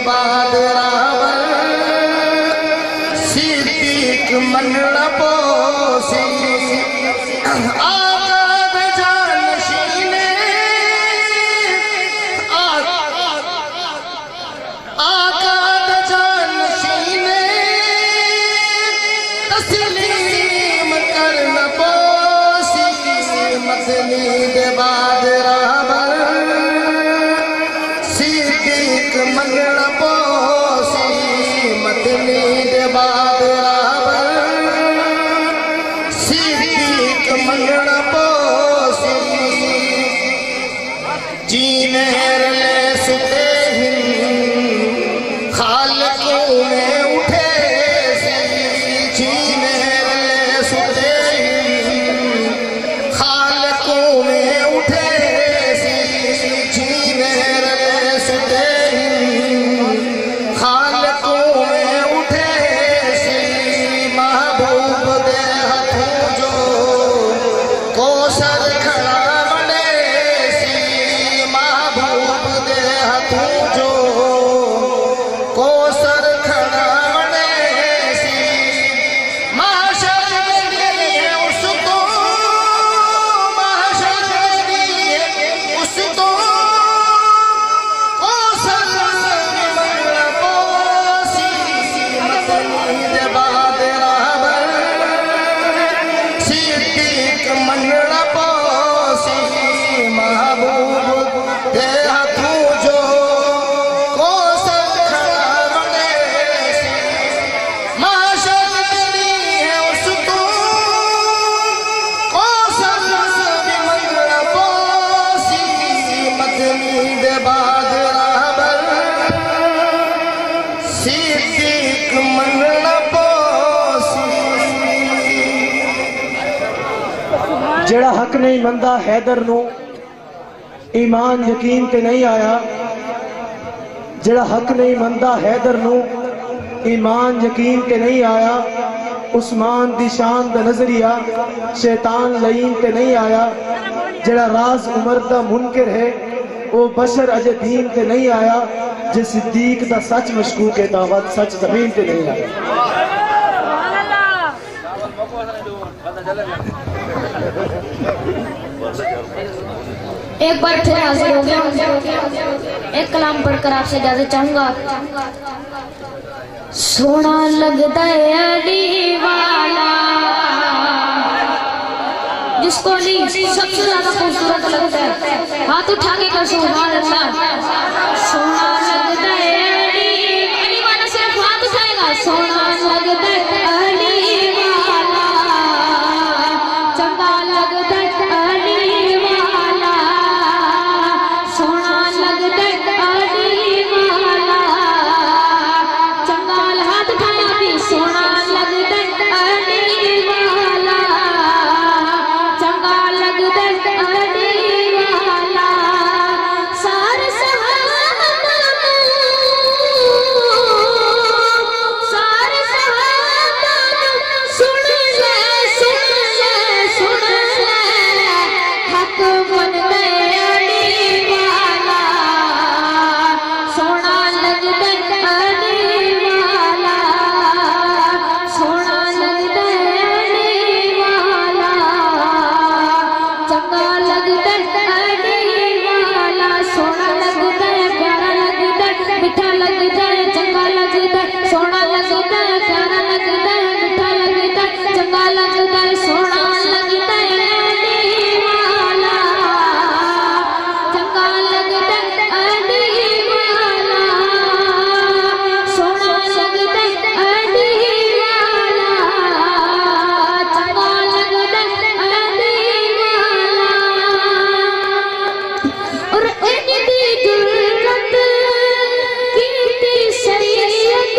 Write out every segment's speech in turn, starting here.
بعد راول صدیق منڑا پوسی آقا دا جانشینے آقا دا جانشینے تسلیم کرنا پوسی مدنی دے بعد راول صدیق منڑا پوسی مدنی دے بعد راول صدیق منڑا پوسی جینے رلے ستے ہی خالقوں میں اٹھے سی جینے رلے ستے ہی خالقوں میں اٹھے سی جینے رلے ستے ہی خالقوں میں اٹھے سی محبوب دے ہاتھوں جو کوثر کھڑا بڑے سی محبوب دے ہاتھوں جو کوثر کھڑا بڑے سی محشر میں اس کو محشر میں اس کو کوثر منڑا پوسی مدنی دے بعد راول صدیق منڑا پوسی محبوب دے ہاتھوں جو کوثر کھڑا بڑے سی محشر میں اس کو کوثر منڑا پوسی مدنی دے بعد راول صدیق منڑا پوسی جڑا حق نہیں مندہ حیدر نو ایمان یقین تے نہیں آیا جڑا حق نہیں مندہ حیدر نو ایمان یقین تے نہیں آیا عثمان دی شان دا نظریہ شیطان لعین تے نہیں آیا جڑا راز عمر دا منکر ہے وہ بشر اجے دین تے نہیں آیا جے صدیق دا سچ مشکوک ہے دعوت سچ زمین تے نہیں آیا ایک بار پھر حاضر ہو گیا ایک کلام پڑھ کر آپ سے اجازت چاہوں گا سونا لگتا ہے علی والا جس کو علی سب سے زیادہ خوبصورت لگتا ہے ہاتھ اٹھا کے کر سبحان اللہ سونا لگتا ہے علی والا صرف ہاتھ اٹھائے گا سونا لگتا ہے علی والا چنگا لگتا ہے علی والا سونا لگتا ہے علی والا چنگا ہاتھ اٹھایا بھی سونا لگتا ہے علی والا چنگا لگتا ہے علی والا سارے صحابہ سن لے حق من گئے علی والا سونا لگتا ہے علی والا سونا لگتا ہے علی والا چنگا لگتا ہے علی والا سونا لگتا ہے پیارا لگتا ہے میٹھا لگتا ہے چنگا لگتا ہے سونا لگتا ہے پیارا لگتا ہے میٹھا لگتا ہے چنگا لگتا ہے سونا لگتا ہے علی والا چنگا لگتا ہے علی والا سونا لگتا ہے علی والا چنگا لگتا ہے علی والا اور ان دی جرت کیتی شریعت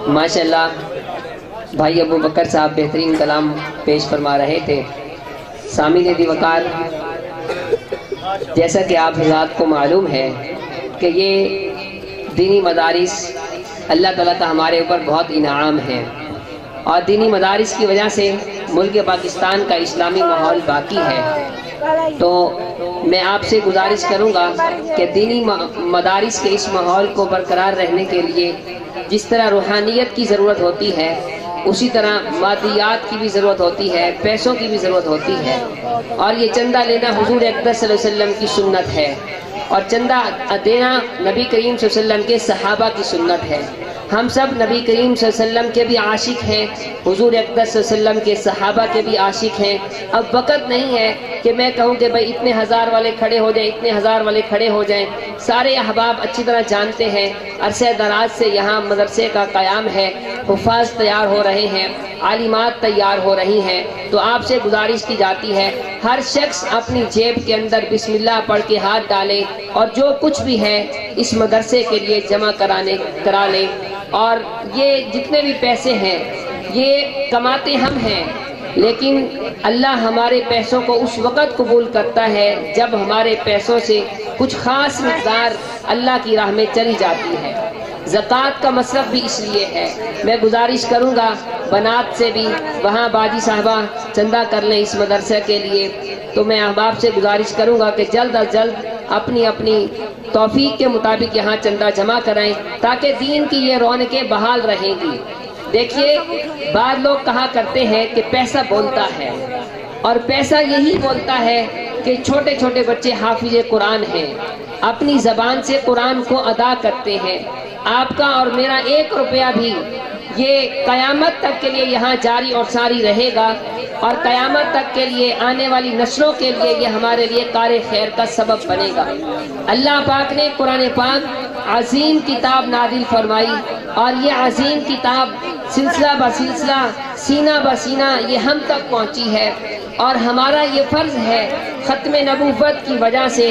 ماشاءاللہ بھائی ابو بکر صاحب بہترین کلام پیش فرما رہے تھے۔ سامعین دی وقار، جیسا کہ آپ حضرات کو معلوم ہے کہ یہ دینی مدارس اللہ تعالیٰ کا ہمارے اوپر بہت انعام ہے، اور دینی مدارس کی وجہ سے ملک پاکستان کا اسلامی ماحول باقی ہے۔ تو میں آپ سے گزارش کروں گا کہ دینی مدارس کے اس ماحول کو برقرار رہنے کے لیے جس طرح روحانیت کی ضرورت ہوتی ہے، اسی طرح مادیات کی بھی ضرورت ہوتی ہے، پیسوں کی بھی ضرورت ہوتی ہے، اور یہ چندہ لینا حضور اقدس صلی اللہ علیہ وسلم کی سنت ہے، اور چندہ دینا نبی کریم صلی اللہ علیہ وسلم کے صحابہ کی سنت ہے۔ ہم سب نبی کریم صلی اللہ علیہ وسلم کے بھی عاشق ہیں، حضور اقدس صلی اللہ علیہ وسلم کے صحابہ کے بھی عاشق ہیں۔ اب وقت نہیں ہے کہ میں کہوں کہ بھائی اتنے ہزار والے کھڑے ہو جائیں، اتنے ہزار والے کھڑے ہو جائیں۔ سارے احباب اچھی طرح جانتے ہیں عرصہ دراز سے یہاں مدرسے کا قیام ہے، حفاظ تیار ہو رہے ہیں، عالمات تیار ہو رہی ہیں۔ تو آپ سے گزارش کی جاتی ہے ہر شخص اپنی جیب کے اندر بسم اللہ پڑھ کے ہاتھ ڈالے، اور جو کچھ بھی ہے اس مدرسے کے لیے جمع کرا لے۔ اور یہ جتنے بھی پیسے ہیں یہ کماتے ہم ہیں، لیکن اللہ ہمارے پیسوں کو اس وقت قبول کرتا ہے جب ہمارے پیسوں سے کچھ خاص مقدار اللہ کی راہ میں چلی جاتی ہے۔ زکوٰۃ کا مصرف بھی اس لیے ہے۔ میں گزارش کروں گا بنات سے بھی وہاں باجی صاحبہ چندہ کر لیں اس مدرسے کے لیے۔ تو میں احباب سے گزارش کروں گا کہ جلد از جلد اپنی اپنی توفیق کے مطابق یہاں چندہ جمع کرائیں تاکہ دین کی یہ رونقیں بحال رہیں گی۔ دیکھیے بعض لوگ کہا کرتے ہیں کہ پیسہ بولتا ہے، اور پیسہ یہی بولتا ہے کہ چھوٹے چھوٹے بچے حافظ قرآن ہیں، اپنی زبان سے قرآن کو ادا کرتے ہیں۔ آپ کا اور میرا 1 روپیہ بھی یہ قیامت تک کے لیے یہاں جاری اور ساری رہے گا، اور قیامت تک کے لیے آنے والی نسلوں کے لیے یہ ہمارے لیے کار خیر کا سبب بنے گا۔ اللہ پاک نے قرآن پاک عظیم کتاب نازل فرمائی، اور یہ عظیم کتاب سلسلہ بہ سلسلہ سینہ بہ سینہ یہ ہم تک پہنچی ہے، اور ہمارا یہ فرض ہے ختم نبوت کی وجہ سے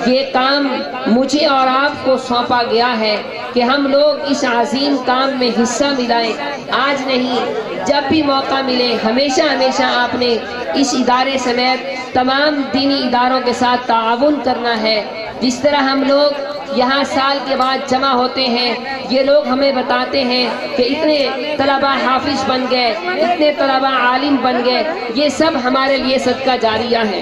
یہ کام مجھے اور آپ کو سونپا گیا ہے کہ ہم لوگ اس عظیم کام میں حصہ ملائیں۔ آج نہیں، جب بھی موقع ملے ہمیشہ ہمیشہ آپ نے اس ادارے سمیت تمام دینی اداروں کے ساتھ تعاون کرنا ہے۔ جس طرح ہم لوگ یہاں سال کے بعد جمع ہوتے ہیں، یہ لوگ ہمیں بتاتے ہیں کہ اتنے طلبہ حافظ بن گئے، اتنے طلبہ عالم بن گئے، یہ سب ہمارے لیے صدقہ جاریہ ہیں،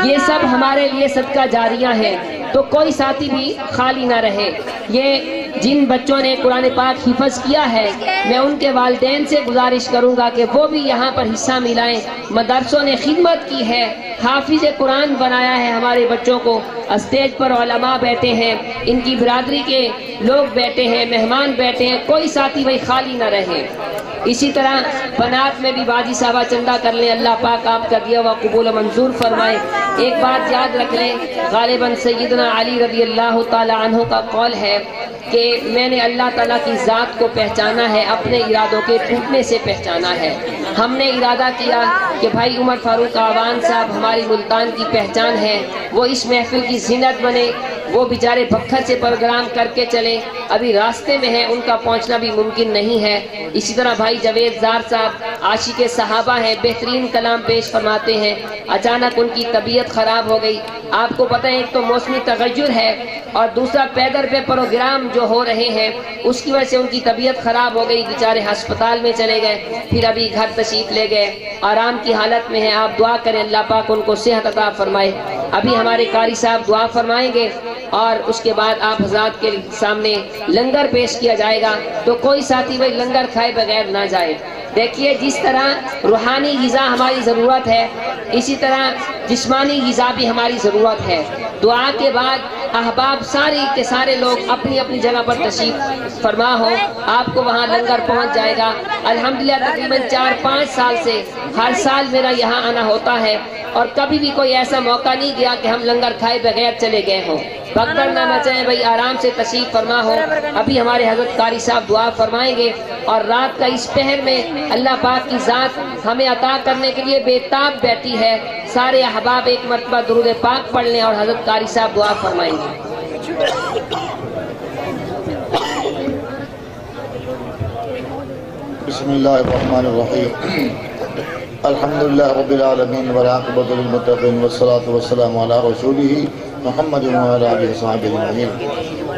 یہ سب ہمارے لیے صدقہ جاریہ ہیں۔ تو کوئی ساتھی بھی خالی نہ رہے۔ یہ جن بچوں نے قرآن پاک حفظ کیا ہے، میں ان کے والدین سے گزارش کروں گا کہ وہ بھی یہاں پر حصہ ملائیں۔ مدرسوں نے خدمت کی ہے، حافظ قرآن بنایا ہے ہمارے بچوں کو۔ اسٹیج پر علماء بیٹھے ہیں، ان کی برادری کے لوگ بیٹھے ہیں، مہمان بیٹھے ہیں، کوئی ساتھی بھائی خالی نہ رہے۔ اسی طرح بنات میں بھی باجی صاحبہ چندہ کر لیں، اللہ پاک آپ کا دیا ہوا قبول و منظور فرمائے۔ ایک بات یاد رکھ لیں، غالباً سیدنا علی رضی اللہ تعالی عنہ کا قول ہے کہ میں نے اللہ تعالیٰ کی ذات کو پہچانا ہے، اپنے ارادوں کے ٹوٹنے سے پہچانا ہے۔ ہم نے ارادہ کیا کہ بھائی عمر فاروق آوان صاحب ہماری ملتان کی پہچان ہے، وہ اس محفل کی زینت بنے۔ وہ بیچارے بکھر سے پروگرام کر کے چلے، ابھی راستے میں ہیں، ان کا پہنچنا بھی ممکن نہیں ہے۔ اسی طرح بھائی جاوید زار صاحب عاشق صحابہ ہیں، بہترین کلام پیش فرماتے ہیں، اچانک ان کی طبیعت خراب ہو گئی۔ آپ کو پتہ ہے ایک تو موسمی تغیر ہے، اور دوسرا پیدر پہ پروگرام جو ہو رہے ہیں اس کی وجہ سے ان کی طبیعت خراب ہو گئی، بیچارے ہسپتال میں چلے گئے، پھر ابھی گھر تشریف لے گئے، آرام کی حالت میں ہیں۔ آپ دعا کریں اللہ پاک ان کو صحت عطا فرمائے۔ ابھی ہمارے قاری صاحب دعا فرمائیں گے، اور اس کے بعد آپ حضرات کے سامنے لنگر پیش کیا جائے گا، تو کوئی ساتھی بھائی لنگر کھائے بغیر نہ جائے۔ دیکھیے جس طرح روحانی غذا ہماری ضرورت ہے، اسی طرح جسمانی غذا بھی ہماری ضرورت ہے۔ دعا کے بعد احباب سارے کے سارے لوگ اپنی اپنی جگہ پر تشریف فرما ہو، آپ کو وہاں لنگر پہنچ جائے گا۔ الحمدللہ تقریباً 4-5 سال سے ہر سال میرا یہاں آنا ہوتا ہے، اور کبھی بھی کوئی ایسا موقع نہیں گیا کہ ہم لنگر کھائے بغیر چلے گئے ہوں۔ بغدر نہ مچائیں بھائی، آرام سے تشریف فرما ہو۔ ابھی ہمارے حضرت قاری صاحب دعا فرمائیں گے، اور رات کا اس پہر میں اللہ پاک کی ذات ہمیں عطا کرنے کے لیے بے تاب بیٹھی ہے۔ سارے احباب ایک مرتبہ درود پاک پڑھ لیں، اور حضرت قاری صاحب دعا فرمائیں گے۔ بسم الله الرحمن الرحيم الحمد لله رب العالمين والعاقبة للمتقين والصلاة والسلام على رسوله محمد وعلى آله وصحبه أجمعين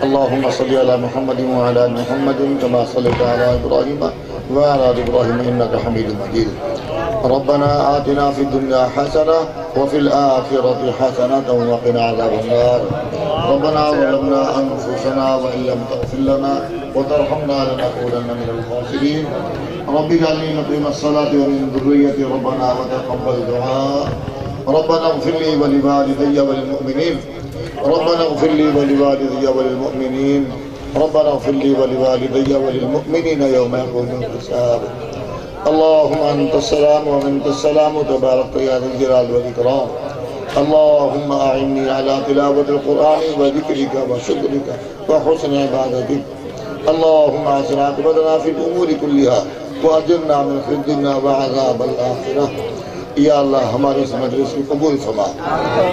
اللهم صل على محمد وعلى آل محمد كما صليت على إبراهيم وعلى آل إبراهيم إنك حميد مجيد ربنا آتنا في الدنيا حسنة وفي الآخرة حسنة وقنا عذاب النار ربنا ظلمنا أنفسنا وإن لم تغفر لنا وترحمنا لنكونن من الخاسرين رب اجعلني مقيم الصلاة ومن ذريتي ربنا وتقبل دعاء ربنا اغفر لي ولوالدي وللمؤمنين ربنا اغفر لي ولوالدي وللمؤمنين ربنا اغفر لي ولوالدي وللمؤمنين يوم يقوم الحساب اللهم أنت السلام ومنك السلام تبارك يا ذا الجلال والإكرام اللهم أعني على تلاوة القرآن وذكرك وشكرك وحسن عبادتك اللهم أحسن عاقبتنا في الأمور كلها وأجرنا من خزي الدنيا وعذاب الآخرة یا اللہ ہمارے اس مجلس کی قبول فرما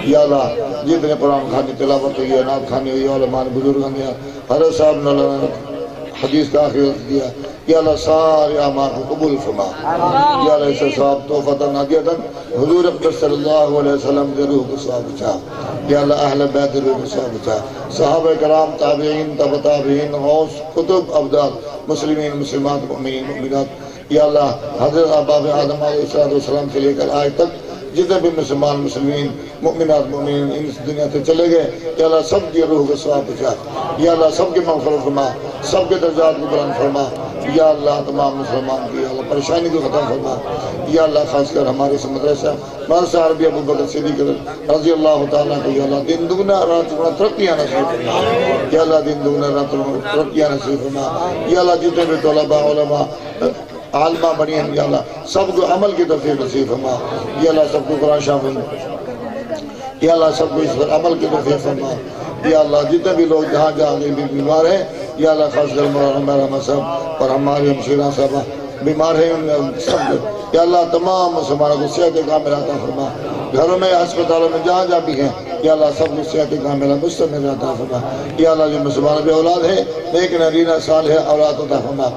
یا اللہ جتنے قرآن خانی تلاوت ہوئی ہے نعت خانی ہوئی ہے علماء بزرگوں نے حضرت صاحب نے حدیث کا آخرت دیا یا اللہ سارے اعمال کو قبول فرما یا اللہ اسے صاحب توفتاً عدیتاً حضور اقدس صلی اللہ علیہ وسلم کے روح کو صاحب بچا یا اللہ اہل بیت روح کو صاحب بچا صحابہ کرام تابعین تبع تابعین غوث کتب ابدال مسلمین مسلمات مؤمنین مؤمنات یا اللہ حضرت آباب آدم علیہ السلام سے لے کر آج تک جتنے بھی مسلمان مسلمین مؤمنات مؤمنین اس دنیا سے چلے گئے یا اللہ سب کی روح کو ثواب بچا یا اللہ سب کے مغفرت فرما سب کے درجات کو بلند فرما یا اللہ تمام مسلمان کی اللہ پریشانی کو ختم فرما یا اللہ خاص کر ہمارے سے مدرسہ مدرسہ عربی ابو بکر صدیق رضی اللہ تعالیٰ کو یا اللہ دن دگنا رات دگنا ترقیاں نصیب فرما یا اللہ دن دگنا رات دگنا ترقیاں نصیب فرما یا اللہ جتنے بھی طلباء علماء عالمہ بنی ہیں یا اللہ سب کو عمل کی توفیق نصیب فرما یا اللہ سب کو قرآن شامل یا اللہ سب کو اس پر عمل کی توفیق فرما یا اللہ جتنے بھی لوگ جہاں جہاں بھی بیمار ہیں یا اللہ خاص کر مولانا صاحب اور ہماری ہمشیرہ صاحبہ بیمار ہیں سب یا اللہ تمام مسلمانوں کو صحت کاملہ عطا فرما گھروں میں ہسپتالوں میں جہاں جہاں بھی ہیں یا اللہ سب کو صحت کاملہ مستمر عطا فرما یا اللہ جو مسلمانوں بھی اولاد ہے نیک نرینہ صالح اولاد عطا فرما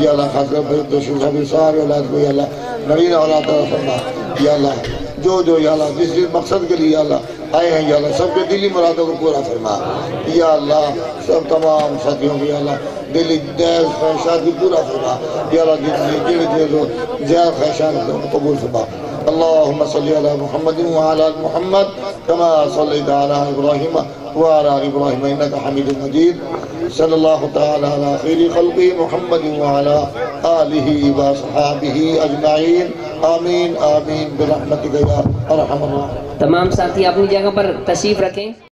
یا اللہ خاص کر دشمن سبھی سارے اولاد کو یا اللہ نرینہ اولاد عطا فرما یا اللہ جو یا اللہ جس مقصد کے لیے یا اللہ آئے ہیں یا اللہ سب کے دلی مرادوں کو پورا فرما یا اللہ سب تمام ساتھیوں کی یا اللہ دلی دیز خواہشات کی پورا فرما یا اللہ جن زیادہ خواہشات کو قبول فرما اللہم صلی علی محمد وعلا محمد کما صلیت علی ابراہیم وعلا ابراہیم انکا حمید مجید صلی اللہ تعالی علی خیر خلقی محمد وعلا آلہ وصحابہ اجمعین آمین آمین برحمتک یا ارحم الراحمین۔ تمام ساتھی اپنی جگہ پر تشریف رکھیں۔